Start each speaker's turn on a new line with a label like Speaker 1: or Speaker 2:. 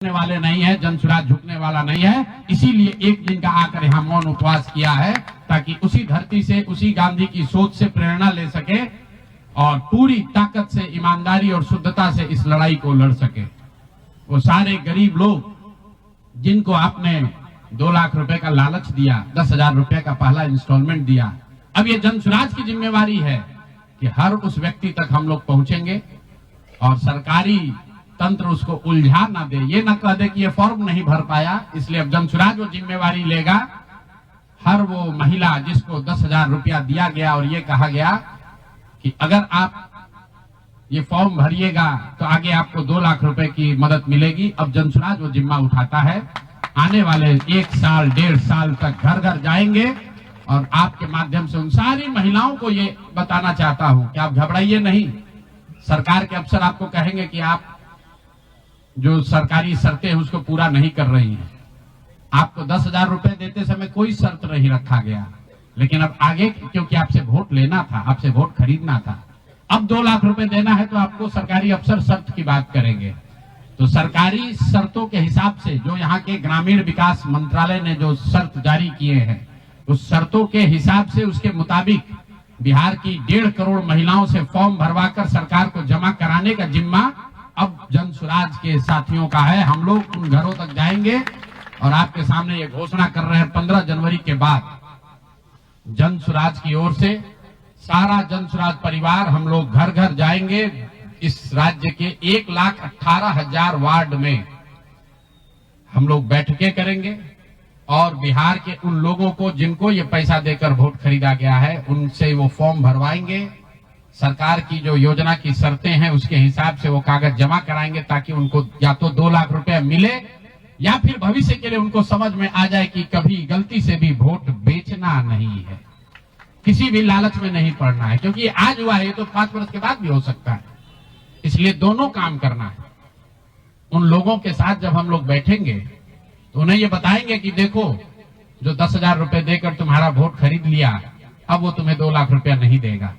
Speaker 1: वाले नहीं है, जनसुराज झुकने वाला नहीं है। इसीलिए एक दिन का आकर यहाँ मौन उपवास किया है, ताकि उसी धरती से, उसी गांधी की सोच से प्रेरणा ले सके और पूरी ताकत से, ईमानदारी और शुद्धता से इस लड़ाई को लड़ सके। वो सारे गरीब लोग जिनको आपने 2 लाख रुपए का लालच दिया, 10,000 रुपए का पहला इंस्टॉलमेंट दिया, अब ये जनसुराज की जिम्मेवारी है कि हर उस व्यक्ति तक हम लोग पहुंचेंगे और सरकारी तंत्र उसको उलझा ना दे, ये ना कह दे कि ये फॉर्म नहीं भर पाया। इसलिए अब जनसुराज वो जिम्मेवारी लेगा। हर वो महिला जिसको 10,000 रुपया दिया गया और ये कहा गया कि अगर आप ये फॉर्म भरिएगा तो आगे आपको 2 लाख रुपए की मदद मिलेगी, अब जनसुराज वो जिम्मा उठाता है। आने वाले 1 साल 1.5 साल तक घर घर जाएंगे और आपके माध्यम से उन सारी महिलाओं को ये बताना चाहता हूं कि आप घबराइए नहीं। सरकार के अफसर आपको कहेंगे कि आप जो सरकारी शर्तें हैं उसको पूरा नहीं कर रही हैं। आपको 10,000 रुपए देते समय कोई शर्त नहीं रखा गया, लेकिन अब आगे क्योंकि आपसे वोट लेना था, आपसे वोट खरीदना था, अब 2 लाख रुपए देना है तो आपको सरकारी अफसर शर्त की बात करेंगे। तो सरकारी शर्तों के हिसाब से जो यहाँ के ग्रामीण विकास मंत्रालय ने जो शर्त जारी किए हैं, उस शर्तों के हिसाब से, उसके मुताबिक बिहार की 1.5 करोड़ महिलाओं से फॉर्म भरवाकर सरकार को जमा कराने का जिम्मा अब जनसुराज के साथियों का है। हम लोग उन घरों तक जाएंगे और आपके सामने ये घोषणा कर रहे हैं, 15 जनवरी के बाद जनसुराज की ओर से सारा जनसुराज परिवार हम लोग घर घर जाएंगे। इस राज्य के 1,18,000 वार्ड में हम लोग बैठकें करेंगे और बिहार के उन लोगों को जिनको ये पैसा देकर वोट खरीदा गया है, उनसे वो फॉर्म भरवाएंगे। सरकार की जो योजना की शर्तें हैं उसके हिसाब से वो कागज जमा कराएंगे, ताकि उनको या तो 2 लाख रुपए मिले या फिर भविष्य के लिए उनको समझ में आ जाए कि कभी गलती से भी वोट बेचना नहीं है, किसी भी लालच में नहीं पड़ना है, क्योंकि आज हुआ है तो 5 वर्ष के बाद भी हो सकता है। इसलिए दोनों काम करना है। उन लोगों के साथ जब हम लोग बैठेंगे तो उन्हें ये बताएंगे कि देखो, जो 10,000 रुपए देकर तुम्हारा वोट खरीद लिया, अब वो तुम्हें 2 लाख रुपया नहीं देगा।